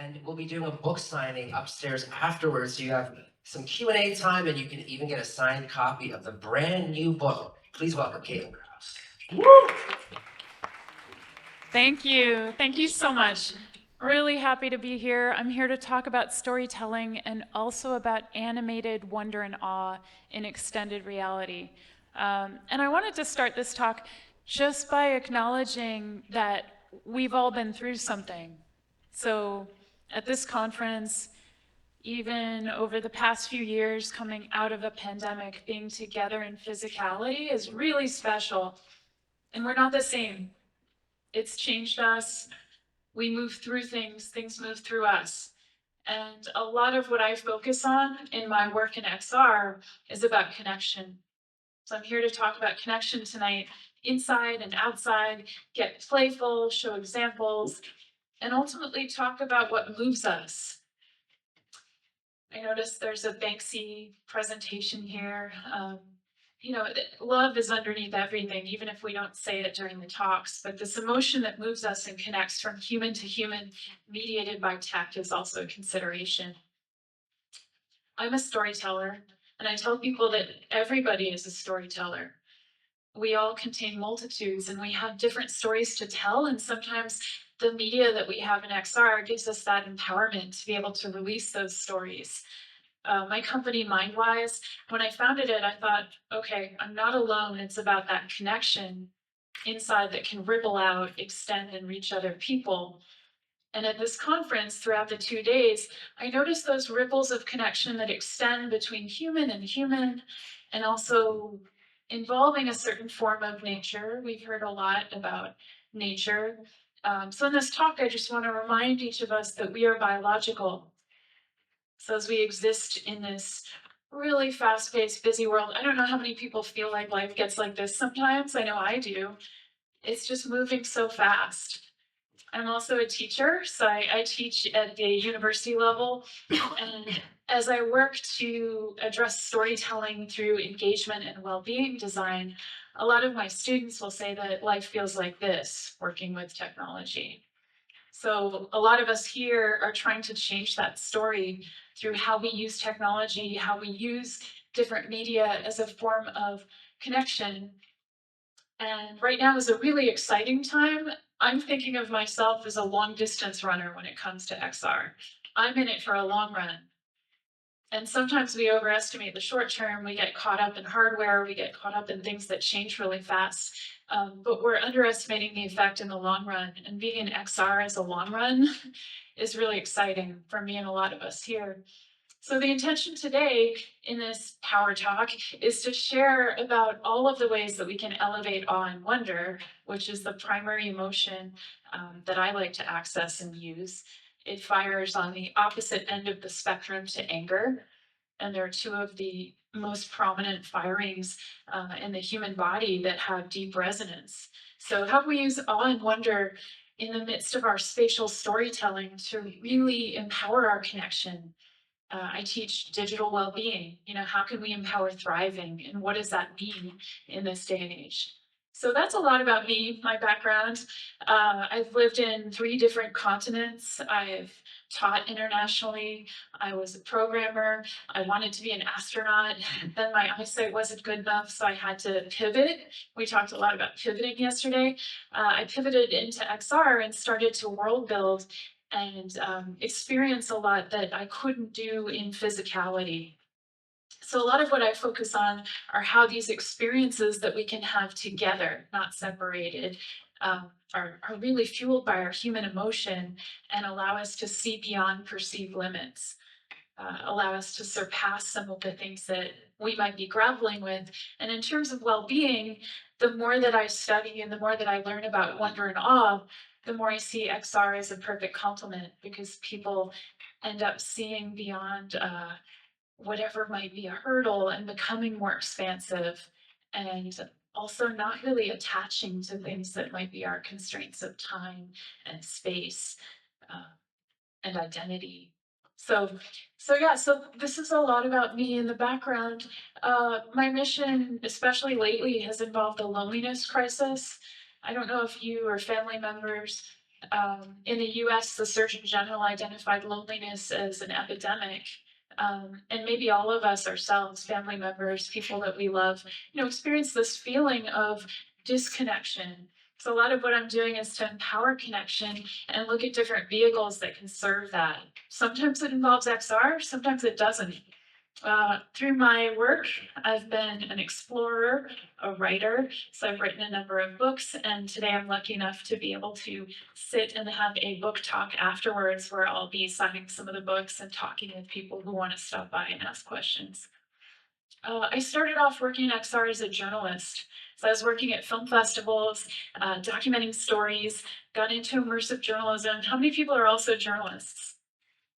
And we'll be doing a book signing upstairs afterwards. So you have some Q&A time, and you can even get a signed copy of the brand new book. Please welcome Caitlin Krause. Woo! Thank you. Thank you so much. Really happy to be here. I'm here to talk about storytelling and also about animated wonder and awe in extended reality. And I wanted to start this talk just by acknowledging that we've all been through something. So at this conference, even over the past few years coming out of a pandemic, being together in physicality is really special. And we're not the same. It's changed us. We move through things, things move through us. And a lot of what I focus on in my work in XR is about connection. So I'm here to talk about connection tonight, inside and outside, get playful, show examples, and ultimately talk about what moves us. I noticed there's a Banksy presentation here. You know, love is underneath everything, even if we don't say it during the talks, but this emotion that moves us and connects from human to human, mediated by tech, is also a consideration. I'm a storyteller, and I tell people that everybody is a storyteller. We all contain multitudes, and we have different stories to tell, and sometimes the media that we have in XR gives us that empowerment to be able to release those stories. My company, Mindwise, when I founded it, I thought, okay, I'm not alone. It's about that connection inside that can ripple out, extend, and reach other people. And at this conference, throughout the 2 days, I noticed those ripples of connection that extend between human and human, and also involving a certain form of nature. We've heard a lot about nature. So in this talk, I just want to remind each of us that we are biological. So as we exist in this really fast-paced, busy world, I don't know how many people feel like life gets like this sometimes. I know I do. It's just moving so fast. I'm also a teacher, so I teach at the university level. And as I work to address storytelling through engagement and well-being design, a lot of my students will say that life feels like this, working with technology. So a lot of us here are trying to change that story through how we use technology, how we use different media as a form of connection. And right now is a really exciting time. I'm thinking of myself as a long distance runner when it comes to XR. I'm in it for a long run. And sometimes we overestimate the short term. We get caught up in hardware. We get caught up in things that change really fast. But we're underestimating the effect in the long run. And being in XR as a long run is really exciting for me and a lot of us here. So the intention today in this power talk is to share about all of the ways that we can elevate awe and wonder, which is the primary emotion that I like to access and use. It fires on the opposite end of the spectrum to anger, and there are two of the most prominent firings in the human body that have deep resonance. So how can we use awe and wonder in the midst of our spatial storytelling to really empower our connection? I teach digital well-being. You know, how can we empower thriving, and what does that mean in this day and age? So that's a lot about me, my background. I've lived in 3 different continents. I've taught internationally. I was a programmer. I wanted to be an astronaut. Then my eyesight wasn't good enough, so I had to pivot. We talked a lot about pivoting yesterday. I pivoted into XR and started to world build and experience a lot that I couldn't do in physicality. So a lot of what I focus on are how these experiences that we can have together, not separated, are really fueled by our human emotion and allow us to see beyond perceived limits, allow us to surpass some of the things that we might be grappling with. And in terms of well-being, the more that I study and the more that I learn about wonder and awe, the more I see XR as a perfect complement, because people end up seeing beyond whatever might be a hurdle and becoming more expansive, and also not really attaching to things that might be our constraints of time and space and identity. So this is a lot about me in the background. My mission, especially lately, has involved the loneliness crisis. I don't know if you or family members In the US, the Surgeon General identified loneliness as an epidemic. And maybe all of us ourselves, family members, people that we love, experience this feeling of disconnection. So a lot of what I'm doing is to empower connection and look at different vehicles that can serve that. Sometimes it involves XR, sometimes it doesn't. Through my work, I've been an explorer, a writer, so I've written a number of books, and today I'm lucky enough to be able to sit and have a book talk afterwards where I'll be signing some of the books and talking with people who want to stop by and ask questions. I started off working in XR as a journalist. So I was working at film festivals, documenting stories, got into immersive journalism. How many people are also journalists?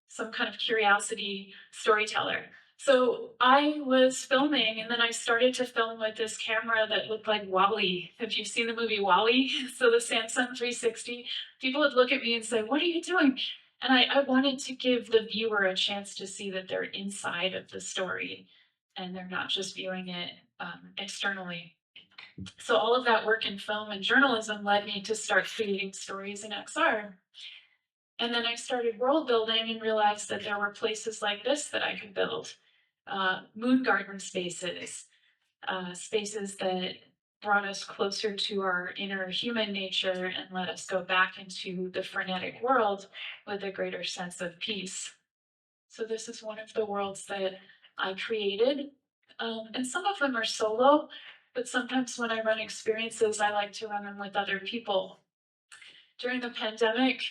Some kind of curiosity storyteller. So I was filming, and then I started to film with this camera that looked like Wall-E. Have you seen the movie Wall-E? So the Samsung 360. People would look at me and say, "What are you doing?" And I wanted to give the viewer a chance to see that they're inside of the story and they're not just viewing it externally. So all of that work in film and journalism led me to start creating stories in XR. And then I started world building and realized that there were places like this that I could build. Moon garden spaces, spaces that brought us closer to our inner human nature and let us go back into the frenetic world with a greater sense of peace. So this is one of the worlds that I created. And some of them are solo, but sometimes when I run experiences, I like to run them with other people. During the pandemic,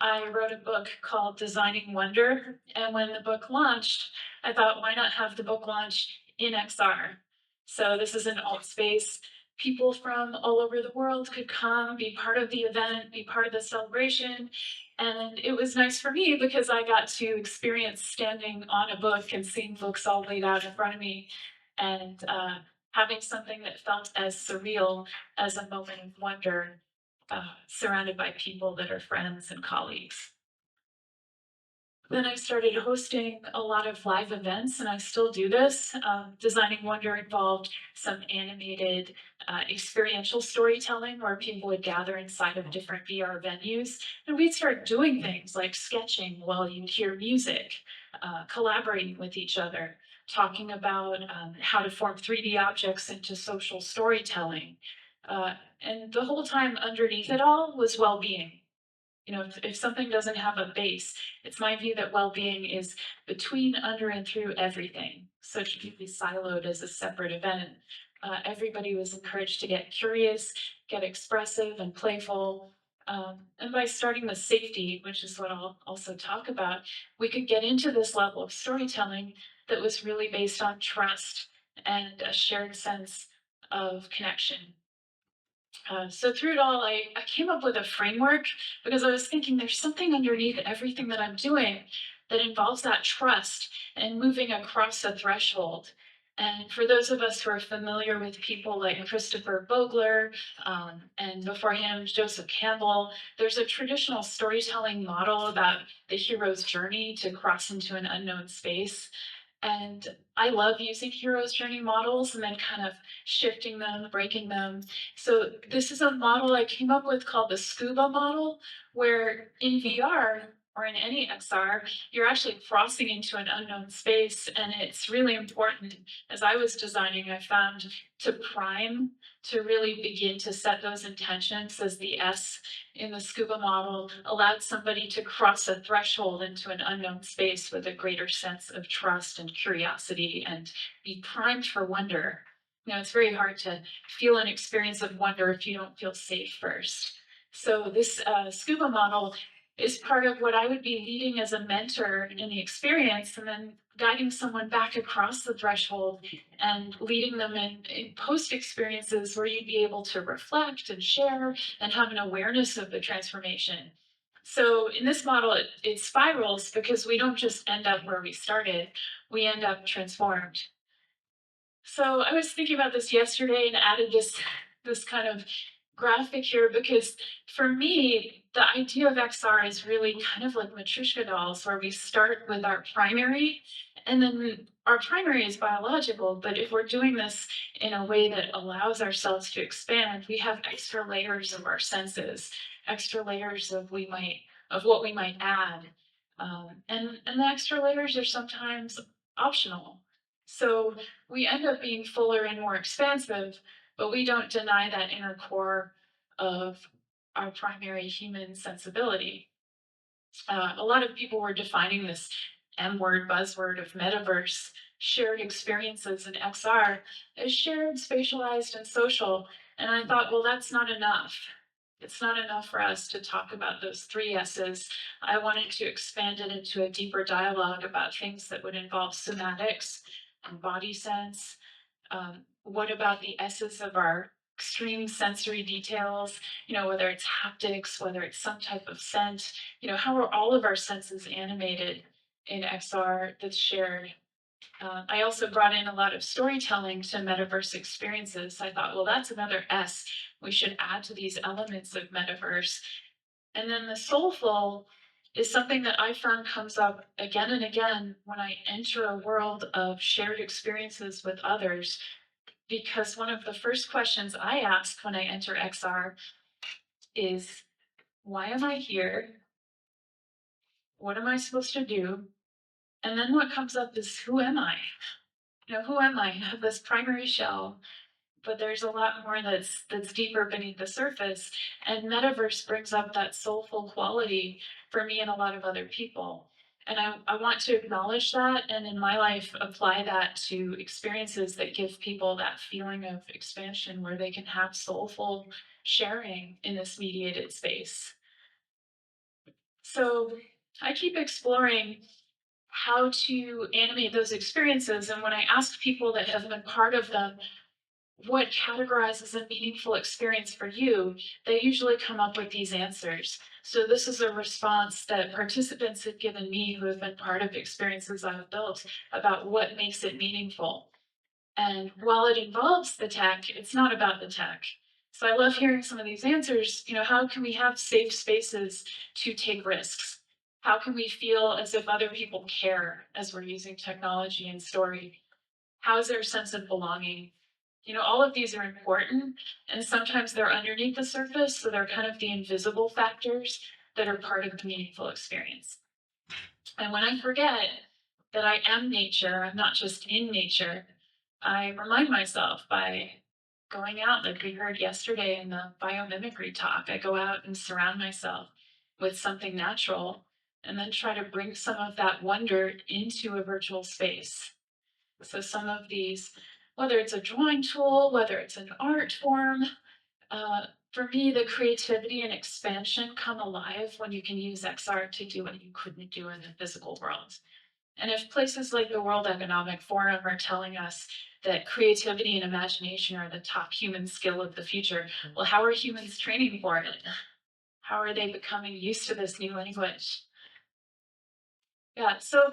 I wrote a book called Designing Wonder. And when the book launched, I thought, why not have the book launch in XR? So this is an alt space. People from all over the world could come, be part of the event, be part of the celebration. And it was nice for me because I got to experience standing on a book and seeing books all laid out in front of me and having something that felt as surreal as a moment of wonder surrounded by people that are friends and colleagues. Then I started hosting a lot of live events, and I still do this. Designing Wonder involved some animated experiential storytelling where people would gather inside of different VR venues, and we'd start doing things like sketching while you'd hear music, collaborating with each other, talking about how to form 3D objects into social storytelling. And the whole time underneath it all was well-being. If something doesn't have a base, it's my view that well-being is between, under, and through everything. So it should be siloed as a separate event. Everybody was encouraged to get curious, get expressive and playful. And by starting with safety, which is what I'll also talk about, we could get into this level of storytelling that was really based on trust and a shared sense of connection. So through it all, I came up with a framework because I was thinking there's something underneath everything that I'm doing that involves that trust and moving across a threshold. And for those of us who are familiar with people like Christopher Vogler and before him, Joseph Campbell, there's a traditional storytelling model about the hero's journey to cross into an unknown space. And I love using hero's journey models and then kind of shifting them, breaking them. So this is a model I came up with called the scuba model, where in VR or in any XR, you're actually crossing into an unknown space. And it's really important. As I was designing, I found to prime, to really begin to set those intentions as the S in the scuba model allowed somebody to cross a threshold into an unknown space with a greater sense of trust and curiosity and be primed for wonder. It's very hard to feel an experience of wonder if you don't feel safe first. So this scuba model is part of what I would be leading as a mentor in the experience, and then guiding someone back across the threshold and leading them in post experiences where you'd be able to reflect and share and have an awareness of the transformation. So in this model, it spirals because we don't just end up where we started, we end up transformed. So I was thinking about this yesterday and added this kind of graphic here because for me, the idea of XR is really kind of like Matryoshka dolls, where we start with our primary And then our primary is biological, but if we're doing this in a way that allows ourselves to expand, we have extra layers of our senses, extra layers of what we might add. And the extra layers are sometimes optional. So we end up being fuller and more expansive, but we don't deny that inner core of our primary human sensibility. A lot of people were defining this M word buzzword of metaverse, shared experiences in XR, as shared, spatialized, and social. And I thought, well, that's not enough. It's not enough for us to talk about those three S's. I wanted to expand it into a deeper dialogue about things that would involve somatics and body sense. What about the S's of our extreme sensory details, whether it's haptics, whether it's some type of scent, how are all of our senses animated in XR that's shared? I also brought in a lot of storytelling to metaverse experiences. I thought, well, that's another S we should add to these elements of metaverse. And then the soulful is something that I found comes up again and again when I enter a world of shared experiences with others, because one of the first questions I ask when I enter XR is, why am I here? What am I supposed to do? And then what comes up is, who am I? Who am I? I have this primary shell, but there's a lot more that's deeper beneath the surface. And metaverse brings up that soulful quality for me and a lot of other people. And I want to acknowledge that, and in my life, apply that to experiences that give people that feeling of expansion where they can have soulful sharing in this mediated space. So I keep exploring how to animate those experiences. And when I ask people that have been part of them, what categorizes a meaningful experience for you, they usually come up with these answers. So this is a response that participants have given me who have been part of experiences I've built about what makes it meaningful. And while it involves the tech, it's not about the tech. So I love hearing some of these answers. How can we have safe spaces to take risks? How can we feel as if other people care as we're using technology and story? How is there a sense of belonging? All of these are important, and sometimes they're underneath the surface, so they're kind of the invisible factors that are part of the meaningful experience. And when I forget that I am nature, I'm not just in nature, I remind myself by going out, like we heard yesterday in the biomimicry talk. I go out and surround myself with something natural and then try to bring some of that wonder into a virtual space. So some of these, whether it's a drawing tool, whether it's an art form, for me, the creativity and expansion come alive when you can use XR to do what you couldn't do in the physical world. And if places like the World Economic Forum are telling us that creativity and imagination are the top human skill of the future, well, how are humans training for it? How are they becoming used to this new language? Yeah, so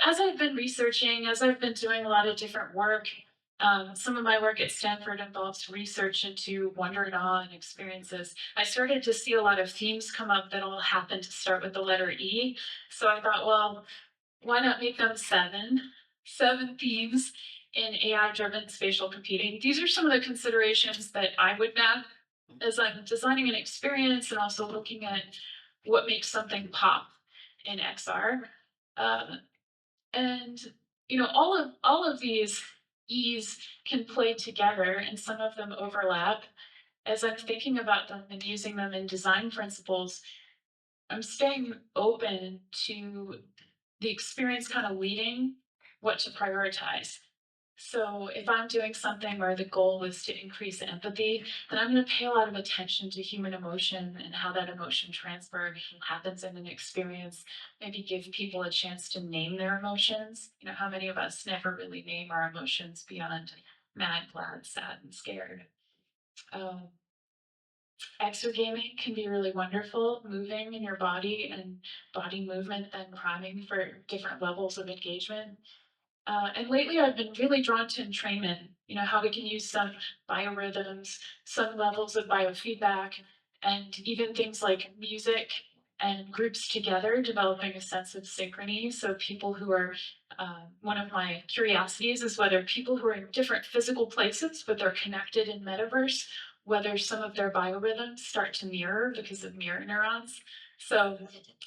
as I've been researching, as I've been doing a lot of different work, some of my work at Stanford involves research into wonder and awe and experiences. I started to see a lot of themes come up that all happen to start with the letter E. So I thought, well, why not make them seven themes in AI-driven spatial computing? These are some of the considerations that I would map as I'm designing an experience and also looking at what makes something pop in XR. And all of these E's can play together, and some of them overlap. As I'm thinking about them and using them in design principles, I'm staying open to the experience kind of leading what to prioritize. So if I'm doing something where the goal is to increase empathy, then I'm going to pay a lot of attention to human emotion and how that emotion transfer happens in an experience. Maybe give people a chance to name their emotions. How many of us never really name our emotions beyond mad, glad, sad, and scared? Exergaming can be really wonderful, moving in your body and body movement, then priming for different levels of engagement. And lately I've been really drawn to entrainment, how we can use some biorhythms, some levels of biofeedback, and even things like music and groups together, developing a sense of synchrony. So people who are, one of my curiosities is whether people who are in different physical places, but they're connected in metaverse, whether some of their biorhythms start to mirror because of mirror neurons. So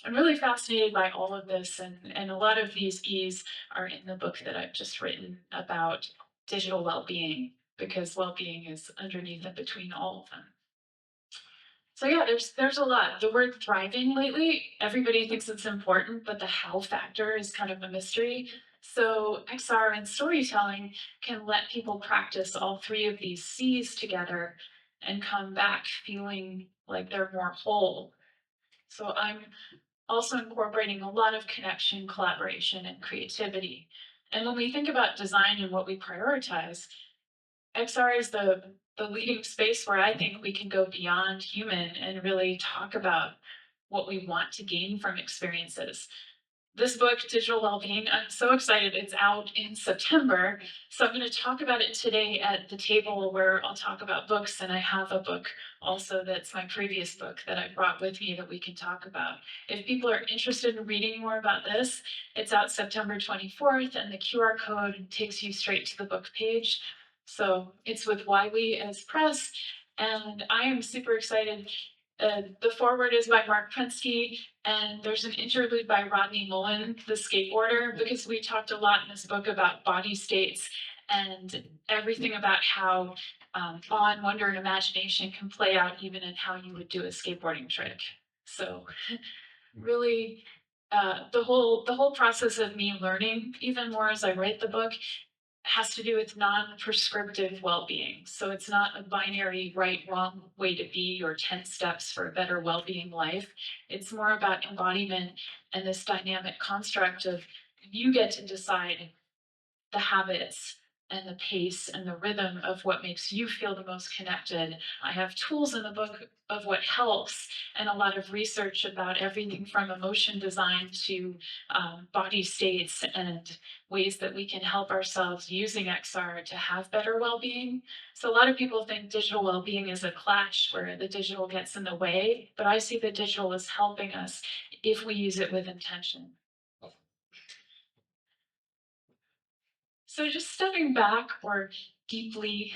I'm really fascinated by all of this, and a lot of these E's are in the book that I've just written about digital well-being, because well-being is underneath and between all of them. So yeah, there's a lot. The word thriving lately, everybody thinks it's important, but the how factor is kind of a mystery. So XR and storytelling can let people practice all three of these C's together and come back feeling like they're more whole. So I'm also incorporating a lot of connection, collaboration, and creativity. And when we think about design and what we prioritize, XR is the leading space where I think we can go beyond human and really talk about what we want to gain from experiences. This book, Digital Wellbeing, I'm so excited. It's out in September. So I'm going to talk about it today at the table where I'll talk about books. And I have a book also that's my previous book that I brought with me that we can talk about. If people are interested in reading more about this, it's out September 24th, and the QR code takes you straight to the book page. So it's with Wiley as press, and I am super excited. The foreword is by Mark Prensky, and there's an interlude by Rodney Mullen, the skateboarder, because we talked a lot in this book about body states and everything about how awe and wonder and imagination can play out even in how you would do a skateboarding trick. So really, the whole process of me learning even more as I write the book has to do with non-prescriptive well-being. So it's not a binary right, wrong way to be or 10 steps for a better well-being life. It's more about embodiment and this dynamic construct of you get to decide the habits and the pace and the rhythm of what makes you feel the most connected. I have tools in the book of what helps, and a lot of research about everything from emotion design to body states and ways that we can help ourselves using XR to have better well-being. So a lot of people think digital well-being is a clash where the digital gets in the way, but I see the digital as helping us if we use it with intention. So just stepping back or deeply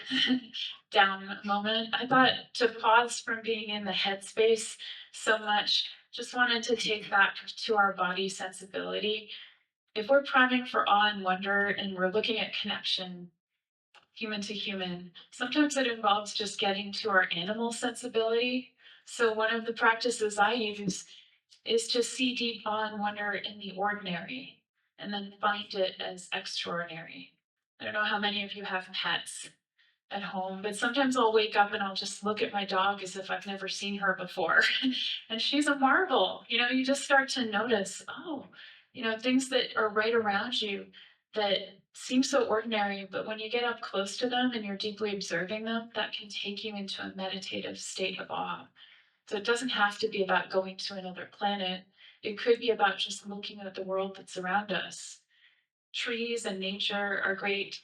down a moment, I thought to pause from being in the headspace so much, just wanted to take back to our body sensibility. If we're priming for awe and wonder and we're looking at connection, human to human, sometimes it involves just getting to our animal sensibility. So one of the practices I use is to see deep awe and wonder in the ordinary and then find it as extraordinary. I don't know how many of you have pets at home, but sometimes I'll wake up and I'll just look at my dog as if I've never seen her before. And she's a marvel. You know, you just start to notice, oh, things that are right around you that seem so ordinary, but when you get up close to them and you're deeply observing them, that can take you into a meditative state of awe. So it doesn't have to be about going to another planet. It could be about just looking at the world that's around us. Trees and nature are great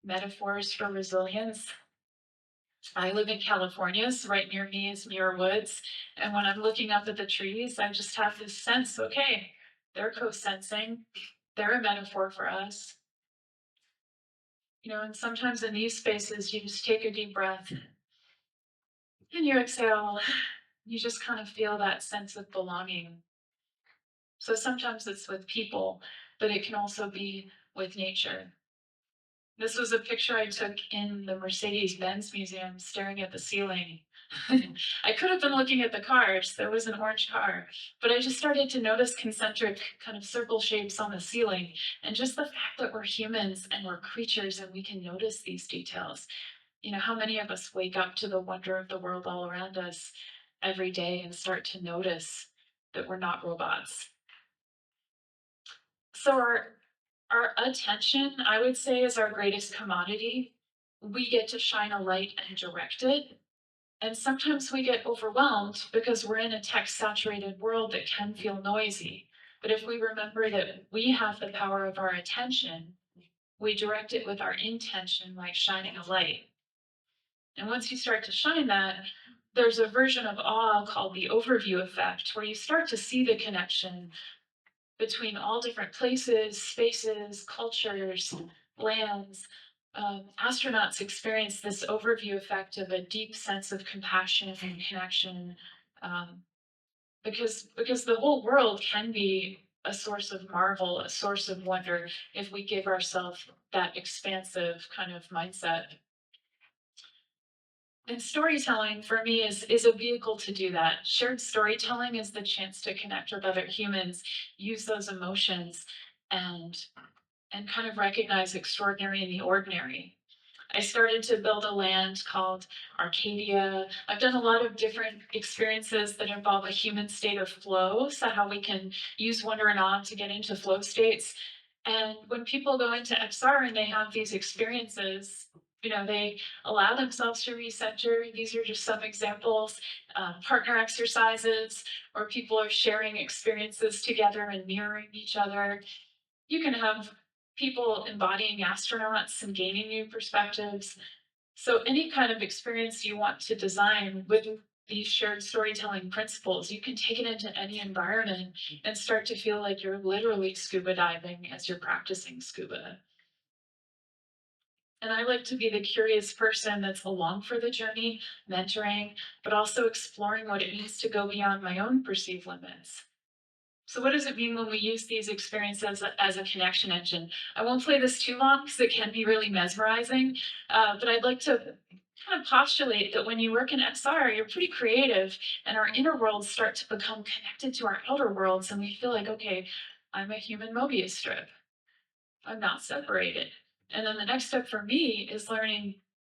metaphors for resilience. I live in California, so right near me is Muir Woods. And when I'm looking up at the trees, I just have this sense, okay, they're co-sensing. They're a metaphor for us. And sometimes in these spaces, you just take a deep breath and you exhale. You just kind of feel that sense of belonging. So sometimes it's with people, but it can also be with nature. This was a picture I took in the Mercedes-Benz Museum, staring at the ceiling. I could have been looking at the cars. There was an orange car, but I just started to notice concentric kind of circle shapes on the ceiling. And just the fact that we're humans and we're creatures and we can notice these details. How many of us wake up to the wonder of the world all around us every day and start to notice that we're not robots? So our attention, I would say, is our greatest commodity. We get to shine a light and direct it. And sometimes we get overwhelmed because we're in a tech-saturated world that can feel noisy. But if we remember that we have the power of our attention, we direct it with our intention, like shining a light. And once you start to shine that, there's a version of awe called the overview effect, where you start to see the connection between all different places, spaces, cultures, lands. Astronauts experience this overview effect of a deep sense of compassion and connection, um, because the whole world can be a source of marvel, a source of wonder, if we give ourselves that expansive kind of mindset. And storytelling for me is a vehicle to do that. Shared storytelling is the chance to connect with other humans, use those emotions, and kind of recognize extraordinary in the ordinary. I started to build a land called Arcadia. I've done a lot of different experiences that involve a human state of flow, so how we can use wonder and awe to get into flow states. And when people go into XR and they have these experiences, they allow themselves to recenter. These are just some examples. Partner exercises, where people are sharing experiences together and mirroring each other. You can have people embodying astronauts and gaining new perspectives. So any kind of experience you want to design with these shared storytelling principles, you can take it into any environment and start to feel like you're literally scuba diving as you're practicing scuba. And I like to be the curious person that's along for the journey, mentoring, but also exploring what it means to go beyond my own perceived limits. So what does it mean when we use these experiences as a connection engine? I won't play this too long because it can be really mesmerizing, but I'd like to kind of postulate that when you work in XR, you're pretty creative, and our inner worlds start to become connected to our outer worlds, and we feel like, okay, I'm a human Mobius strip. I'm not separated. And then the next step for me is learning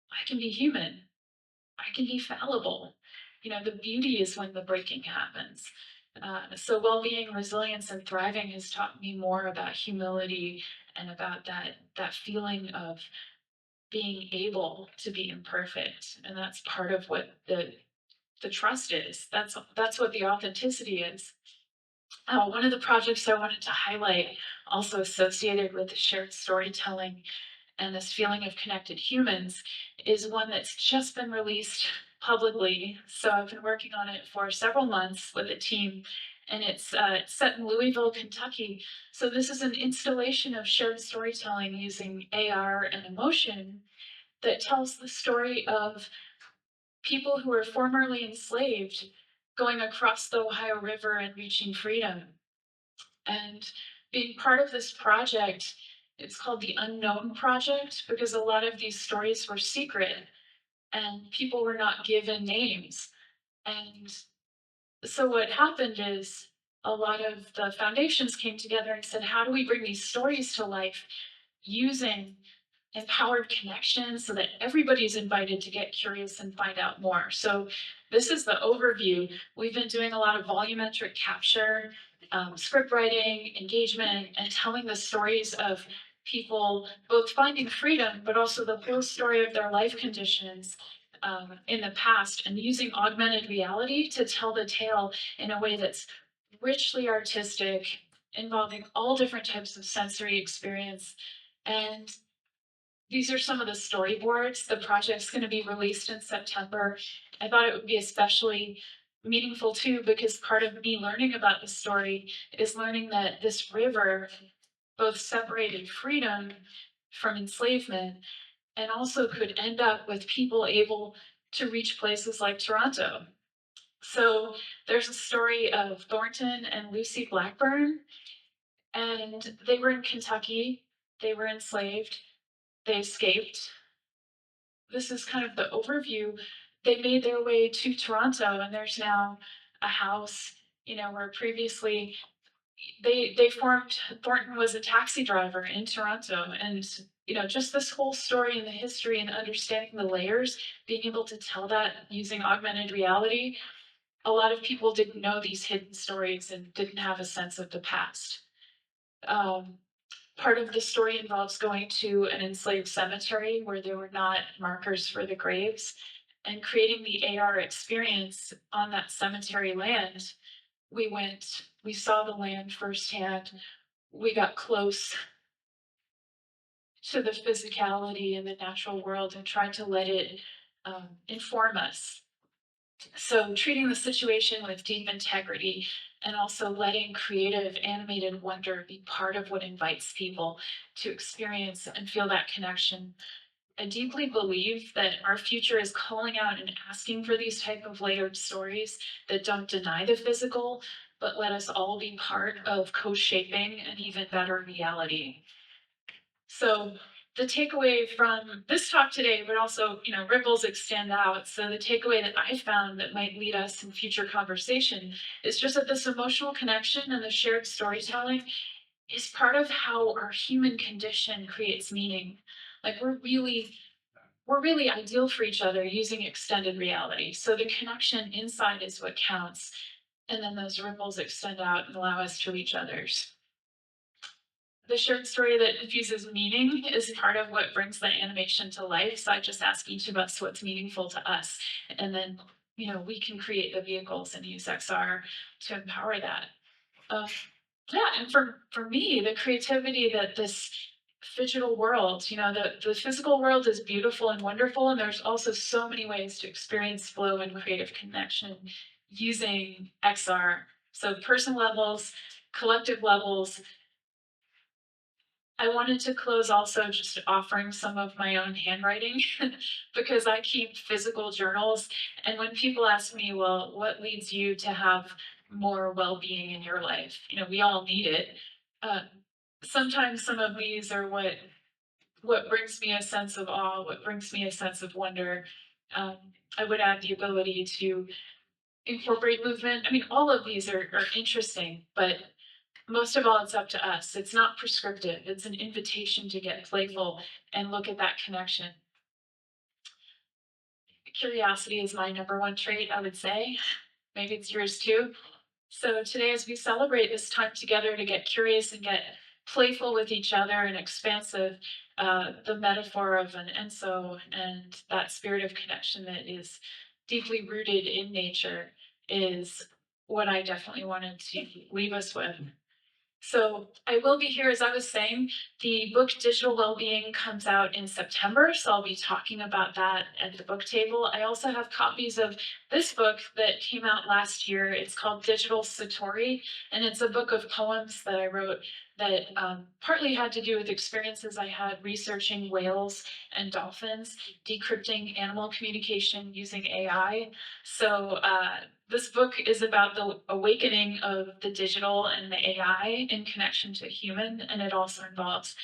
I can be human. I can be fallible. The beauty is when the breaking happens. So well-being, resilience, and thriving has taught me more about humility and about that feeling of being able to be imperfect. And that's part of what the trust is. That's what the authenticity is. One of the projects I wanted to highlight, also associated with the shared storytelling and this feeling of connected humans, is one that's just been released publicly. So I've been working on it for several months with a team, and it's set in Louisville, Kentucky. So this is an installation of shared storytelling using AR and emotion that tells the story of people who were formerly enslaved going across the Ohio River and reaching freedom. And being part of this project, it's called the Unknown Project, because a lot of these stories were secret and people were not given names. And so what happened is a lot of the foundations came together and said, how do we bring these stories to life using empowered connections so that everybody's invited to get curious and find out more? So this is the overview. We've been doing a lot of volumetric capture, script writing, engagement, and telling the stories of people both finding freedom, but also the whole story of their life conditions in the past, and using augmented reality to tell the tale in a way that's richly artistic, involving all different types of sensory experience. And these are some of the storyboards. The project's going to be released in September. I thought it would be especially meaningful too, because part of me learning about the story is learning that this river both separated freedom from enslavement and also could end up with people able to reach places like Toronto. So there's a story of Thornton and Lucy Blackburn, and they were in Kentucky. They were enslaved. They escaped. This is kind of the overview. They made their way to Toronto, and there's now a house, where previously they formed, Thornton was a taxi driver in Toronto. And just this whole story and the history and understanding the layers, being able to tell that using augmented reality, a lot of people didn't know these hidden stories and didn't have a sense of the past. Part of the story involves going to an enslaved cemetery where there were not markers for the graves, and creating the AR experience on that cemetery land. We saw the land firsthand. We got close to the physicality and the natural world and tried to let it inform us. So treating the situation with deep integrity and also letting creative animated wonder be part of what invites people to experience and feel that connection. I deeply believe that our future is calling out and asking for these type of layered stories that don't deny the physical, but let us all be part of co-shaping an even better reality. So the takeaway from this talk today, but also, ripples extend out. So the takeaway that I found that might lead us in future conversation is just that this emotional connection and the shared storytelling is part of how our human condition creates meaning. Like we're really ideal for each other using extended reality. So the connection inside is what counts. And then those ripples extend out and allow us to reach others. The shared story that infuses meaning is part of what brings the animation to life. So I just ask each of us what's meaningful to us. And then, we can create the vehicles and use XR to empower that. Um, yeah, and for me, the creativity that this digital world, the physical world is beautiful and wonderful, and there's also so many ways to experience flow and creative connection using XR. So person levels, collective levels. I wanted to close also just offering some of my own handwriting because I keep physical journals. And when people ask me, well, what leads you to have more well being in your life? We all need it. Uh, Sometimes some of these are what brings me a sense of awe, what brings me a sense of wonder. Um, I would add the ability to incorporate movement. I mean, all of these are interesting, but most of all, it's up to us. It's not prescriptive. It's an invitation to get playful and look at that connection. Curiosity is my number one trait, I would say. Maybe it's yours too. So today, as we celebrate this time together to get curious and get playful with each other and expansive, the metaphor of an enso and that spirit of connection that is deeply rooted in nature is what I definitely wanted to leave us with. So I will be here, as I was saying, the book Digital Wellbeing comes out in September, so I'll be talking about that at the book table. I also have copies of this book that came out last year. It's called Digital Satori, and it's a book of poems that I wrote that partly had to do with experiences I had researching whales and dolphins, decrypting animal communication using AI. So this book is about the awakening of the digital and the AI in connection to human, and it also involves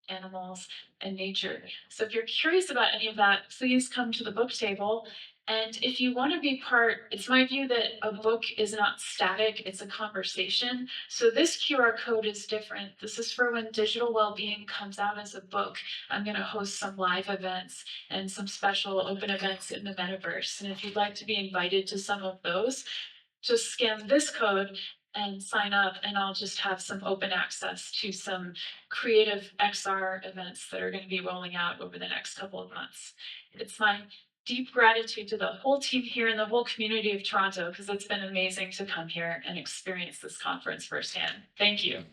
animals and nature. So if you're curious about any of that, please come to the book table. And if you want to be part, it's my view that a book is not static, it's a conversation. So this QR code is different. This is for when Digital Wellbeing comes out as a book. I'm going to host some live events and some special open events in the metaverse. And if you'd like to be invited to some of those, just scan this code and sign up, and I'll just have some open access to some creative XR events that are going to be rolling out over the next couple of months. It's my deep gratitude to the whole team here and the whole community of Toronto, because it's been amazing to come here and experience this conference firsthand. Thank you.